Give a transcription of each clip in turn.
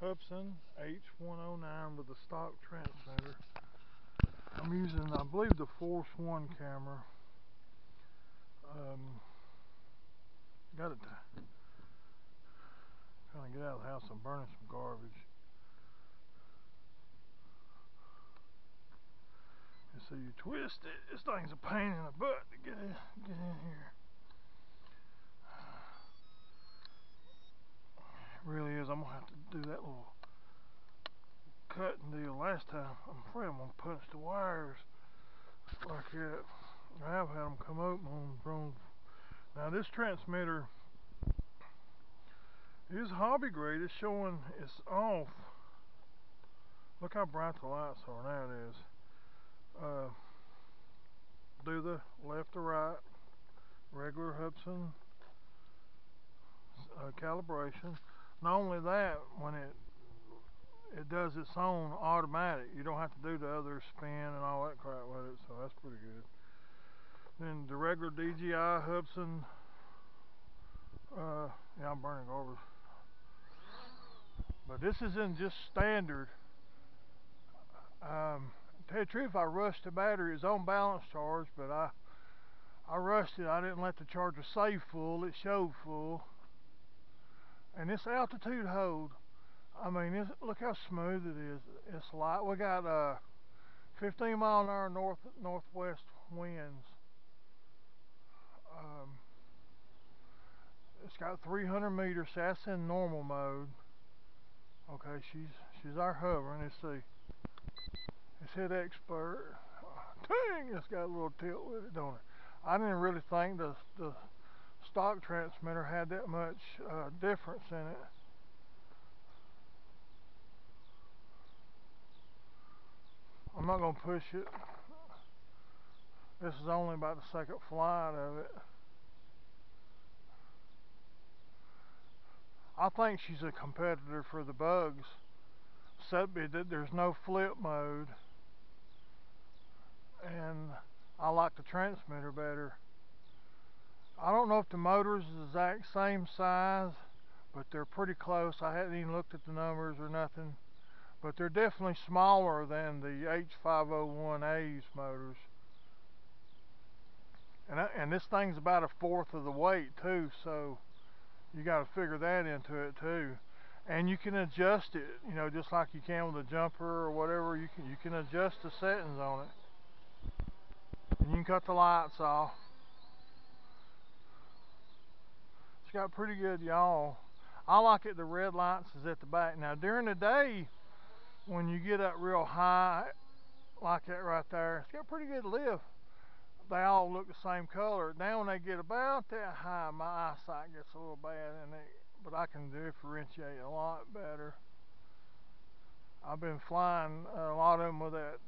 Hubsan H109 with a stock transmitter. I'm using, I believe, the Force 1 camera. Got it. Trying to get out of the house. I'm burning some garbage. And so you twist it. This thing's a pain in the butt to get in here. It really is. I'm gonna have to do that little cutting deal. Last time, I'm afraid I'm gonna punch the wires like that. I have had them come open on drones. Now this transmitter is hobby grade. It's showing it's off. Look how bright the lights are. Now it is. Do the left to right, regular Hubsan calibration. Not only that, when it does its own automatic, you don't have to do the other spin and all that crap with it, so that's pretty good. Then the regular DJI Hubsan, yeah, I'm burning garbage. But this isn't just standard. To tell you the truth, I rushed the battery. It's on balance charge, but I rushed it. I didn't let the charger say full. It showed full. And this altitude hold, I mean, look how smooth it is. It's light. We got 15 mile an hour northwest winds. It's got 300 meters. So that's in normal mode. Okay, she's our hover. Let's see. It's hit expert. Dang, it's got a little tilt with it, don't it? I didn't really think the stock transmitter had that much difference in it. I'm not going to push it. This is only about the second flight of it. I think she's a competitor for the bugs. Except that there's no flip mode. And I like the transmitter better. I don't know if the motor's the exact same size, but they're pretty close. I hadn't even looked at the numbers or nothing, but they're definitely smaller than the h109s motors. And this thing's about a fourth of the weight too, so you got to figure that into it too. And you can adjust it, you know, just like you can with a jumper or whatever. You can adjust the settings on it, and you can cut the lights off. It's got pretty good yaw. I like it. The red lights is at the back. Now during the day, when you get up real high like that right there, it's got pretty good lift. They all look the same color. Now when they get about that high, my eyesight gets a little bad, but I can differentiate a lot better. I've been flying a lot of them with that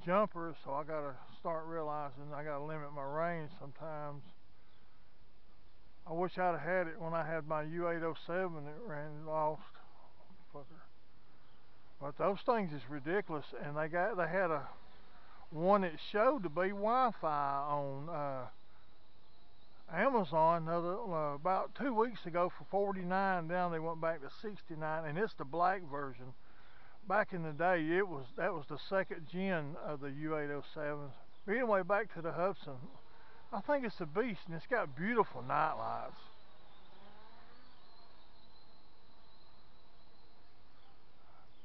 jumper, so I got to start realizing I got to limit my range sometimes. I wish I'd have had it when I had my U807 that ran lost. Fucker. But those things is ridiculous, and they had a one that showed to be Wi-Fi on Amazon about 2 weeks ago for $49. Now they went back to $69, and it's the black version. Back in the day, that was the second gen of the U807s. But anyway, back to the Hubsan. I think it's a beast, and it's got beautiful night lights.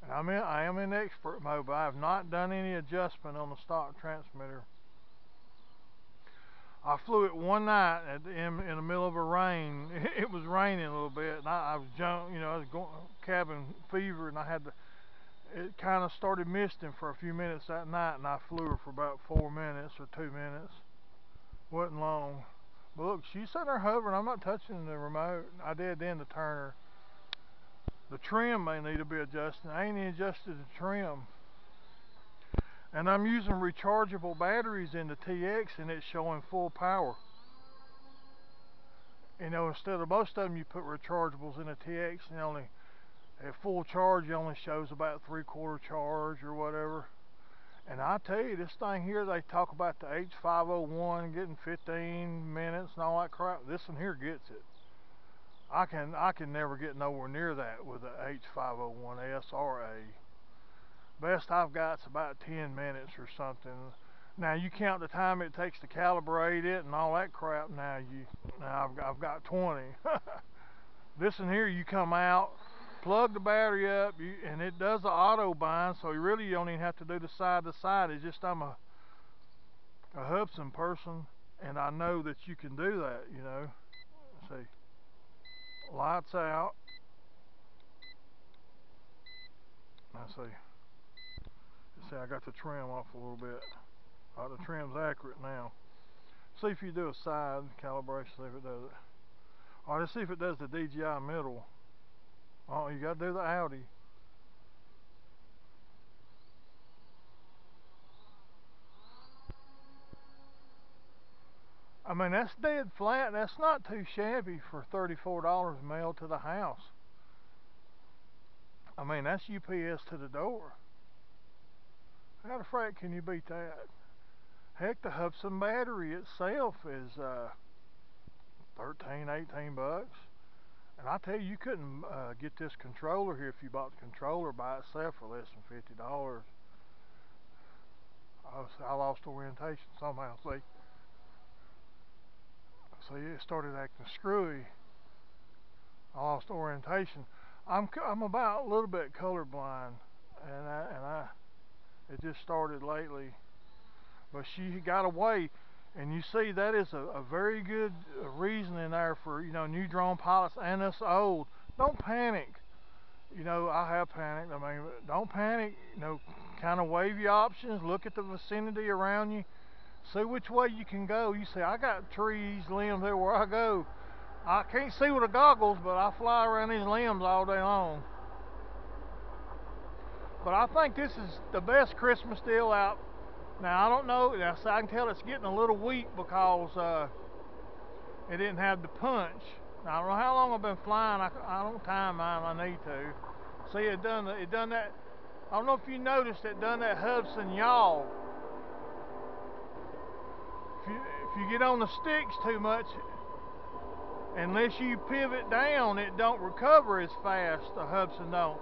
And I am in expert mode, but I have not done any adjustment on the stock transmitter. I flew it one night in the middle of a rain. It was raining a little bit, and I was I was going cabin fever, and it kind of started misting for a few minutes that night, and I flew her for about 4 minutes or 2 minutes. Wasn't long. But look, she's sitting there hovering. I'm not touching the remote. I did then to turn her. The trim may need to be adjusted. I ain't even adjusted the trim. And I'm using rechargeable batteries in the TX, and it's showing full power. You know, instead of most of them, you put rechargeables in the TX, and at full charge, it only shows about 3/4 charge or whatever. And I tell you, this thing here, they talk about the H501 getting 15 minutes and all that crap. This one here gets it. I can never get nowhere near that with a H501s or a. Best I've got's about 10 minutes or something. Now you count the time it takes to calibrate it and all that crap. Now I've got 20. This one here, you come out, plug the battery up, and it does the auto bind, so you don't even have to do the side to side. It's just I'm a Hubsan person, and I know that you can do that. See, lights out. I see, I got the trim off a little bit. The trim's accurate now. See if you do a side calibration, see if it does it. Alright, let's see if it does the DJI middle. Oh, you gotta do the Audi. I mean, that's dead flat. That's not too shabby for $34 mailed to the house. I mean, that's UPS to the door. How the frack can you beat that? Heck, the Hubsan battery itself is 13, 18 bucks. And I tell you, you couldn't get this controller here if you bought the controller by itself for less than $50. I lost orientation somehow. See, it started acting screwy. I lost orientation. I'm about a little bit colorblind, and it just started lately. But she got away, and you see that is a very good reason in there for new drone pilots and us old. Don't panic. I have panicked. I mean, don't panic. Kind of weigh your options. Look at the vicinity around you. See which way you can go. You see, I got trees, limbs everywhere I go. I can't see with the goggles, but I fly around these limbs all day long. But I think this is the best Christmas deal out. Now, I don't know. I can tell it's getting a little weak because it didn't have the punch. Now, I don't know how long I've been flying. I don't time mine. I need to. See, it done that. I don't know if you noticed it done that Hubsan yaw. If you get on the sticks too much, unless you pivot down, it don't recover as fast. The Hubsan don't.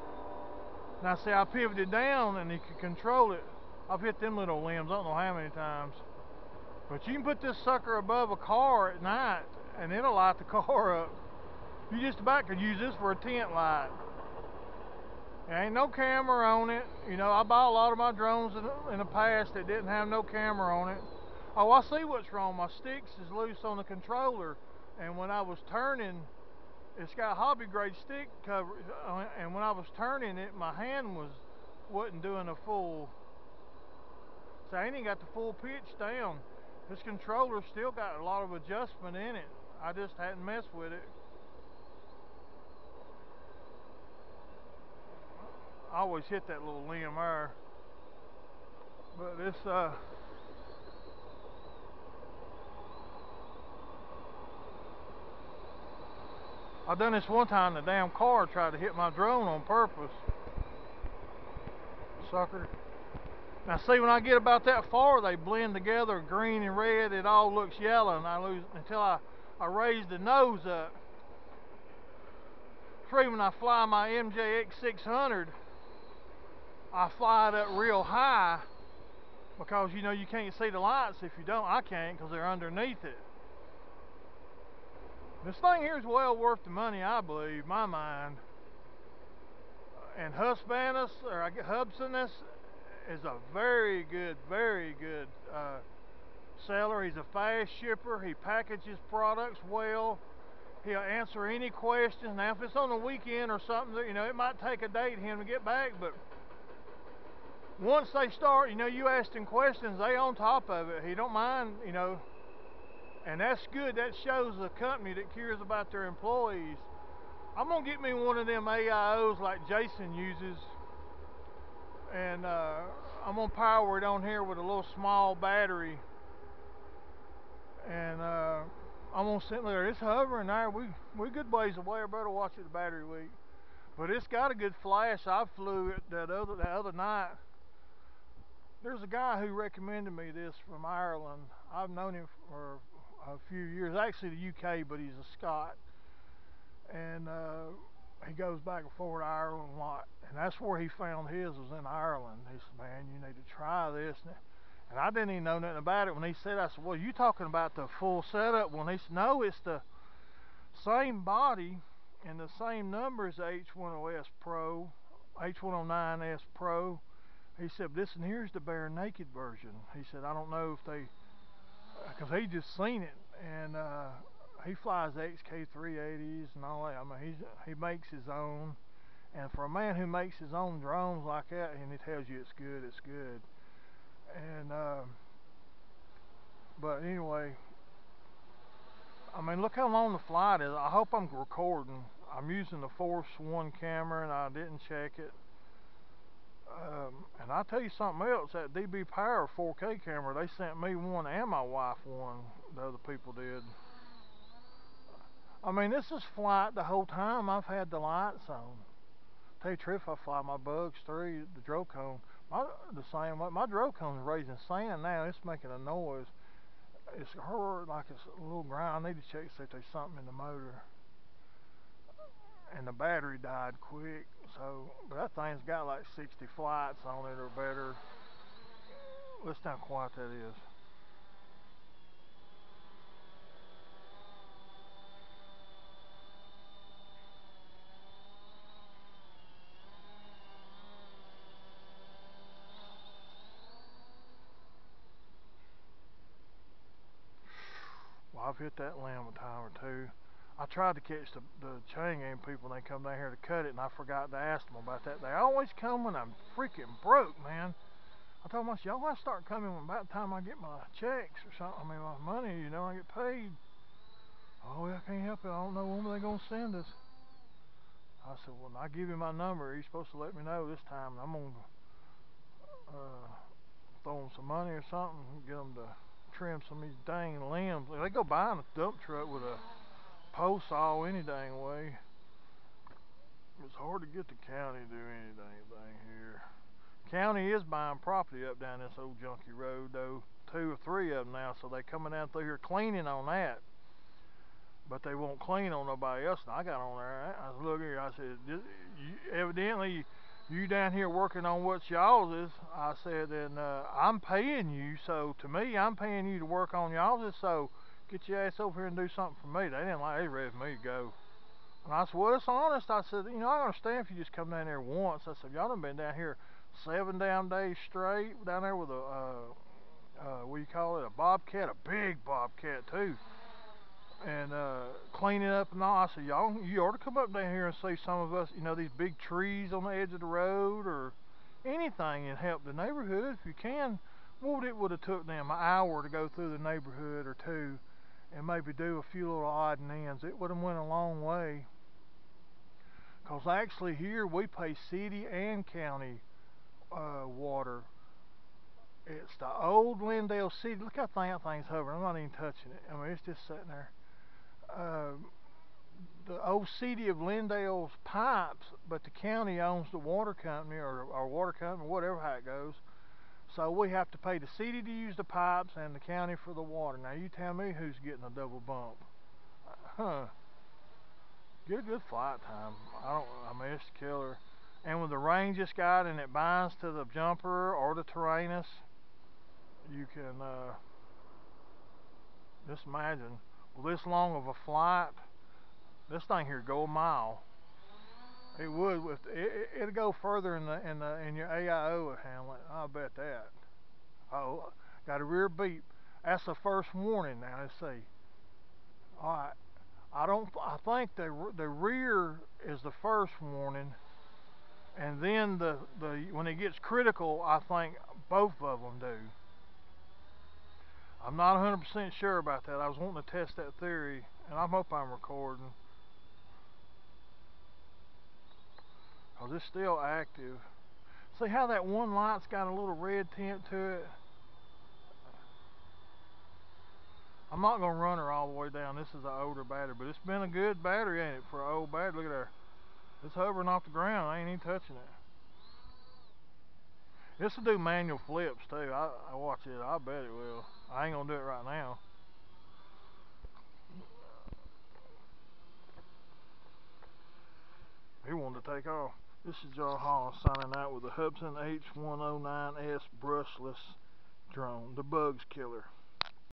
Now, see, I pivoted down and you can control it. I've hit them little limbs, I don't know how many times. But you can put this sucker above a car at night and it'll light the car up. You just about could use this for a tent light. There ain't no camera on it. I bought a lot of my drones in the past that didn't have no camera on it. Oh, I see what's wrong. My sticks is loose on the controller, and when I was turning, it's got hobby grade stick cover, and when I was turning it, my hand wasn't doing a full. So I ain't even got the full pitch down. This controller still got a lot of adjustment in it. I just hadn't messed with it. I always hit that little limb there, but I done this one time. The damn car tried to hit my drone on purpose. Sucker. Now see, when I get about that far, they blend together, green and red. It all looks yellow, and I lose until I raise the nose up. Free when I fly my MJX 600, I fly it up real high because you can't see the lights if you don't. I can't because they're underneath it. This thing here is well worth the money, I believe, my mind. And Hubsanus, or Hubsanus, is a very good seller. He's a fast shipper. He packages products well. He'll answer any questions. Now, if it's on the weekend or something, it might take a day to him to get back, but once they start, you ask him questions, they on top of it. He don't mind, and that's good. That shows a company that cares about their employees. I'm gonna get me one of them AIOs like Jason uses, and I'm gonna power it on here with a little small battery, and I'm gonna sit there. It's hovering there. We good ways away. I better watch it the battery weak, but it's got a good flash. I flew it that other night. There's a guy who recommended me this from Ireland. I've known him for a few years, actually the UK, but he's a Scot. and he goes back and forth to Ireland a lot, and that's where he found his was in Ireland. He said, "Man, you need to try this." And I didn't even know nothing about it when he said. I said, "Well, you talking about the full setup?" When he said, "No, it's the same body and the same number as the H109s Pro, H109s Pro." He said, "This and here's the bare naked version." He said, "I don't know if they, because he just seen it, and he flies XK380s and all that. I mean, he makes his own, and for a man who makes his own drones like that, and he tells you it's good, it's good." And but anyway, I mean, look how long the flight is. I hope I'm recording. I'm using the Force One camera, and I didn't check it. And I'll tell you something else. That DB Power 4K camera, they sent me one and my wife one. The other people did. I mean, this is flight the whole time I've had the lights on. Tell you the truth, I fly my Bugs 3, the Drocone. The same way. My Drocone's raising sand now. It's making a noise. It's hard, like it's a little grind. I need to check see if there's something in the motor. And the battery died quick. So, but that thing's got like 60 flights on it or better. Listen how quiet that is. Well, I've hit that limb a time or two. I tried to catch the chain gang people when they come down here to cut it, and I forgot to ask them about that. They always come when I'm freaking broke, man. I told myself, y'all gotta start coming about the time I get my checks or something. I mean, my money, you know, I get paid. Oh, yeah, I can't help it. I don't know when they're gonna send us. I said, well, when I give you my number, you're supposed to let me know this time, and I'm gonna uh, throw them some money or something, get them to trim some of these dang limbs. They go buying a dump truck with a pole saw any dang way. It's hard to get the county to do anything here. County is buying property up down this old junky road though, 2 or 3 of them now, so they coming down through here cleaning on that. But they won't clean on nobody else. And I got on there. I was looking here. I said, evidently you down here working on what's y'all's is. I said, and I'm paying you. So to me, I'm paying you to work on y'all's. So get your ass over here and do something for me. They didn't like. They ready for me to go. And I said, well, it's honest. I said, you know, I understand if you just come down there once. I said, y'all done been down here 7 damn days straight down there with a what do you call it? A bobcat, a big bobcat too. And cleaning up and all. I said, y'all, you ought to come up down here and see some of us, you know, these big trees on the edge of the road or anything and help the neighborhood if you can. What it would have took them an hour to go through the neighborhood or two and maybe do a few little odd and ends. It would have went a long way. Because actually here we pay city and county water. It's the old Lindale City. Look how that thing's hovering. I'm not even touching it. I mean, it's just sitting there. Uh, the old city of Lindale's pipes, but the county owns the water company or our water company, whatever how it goes. So we have to pay the city to use the pipes and the county for the water. Now you tell me who's getting a double bump. Huh. Get a good flight time. I mean, it's killer. And with the rain just got and it binds to the jumper or the Tyrannus, you can just imagine. Well, this long of a flight, this thing here go a mile. It would with it'd go further in your AIO at Hamlet. I'll bet that. Oh, got a rear beep. That's the first warning. Now let's see. All right. I don't. I think the rear is the first warning, and then the when it gets critical, I think both of them do. I'm not 100% sure about that. I was wanting to test that theory, and I hope I'm recording because it's still active. See how that one light's got a little red tint to it? I'm not gonna run her all the way down. This is an older battery, but it's been a good battery, ain't it, for an old battery? Look at there. It's hovering off the ground. I ain't even touching it. This will do manual flips too. I watch it. I bet it will. I ain't gonna do it right now. He wanted to take off. This is Jar Hall signing out with the Hubsan H109s brushless drone, the bugs killer.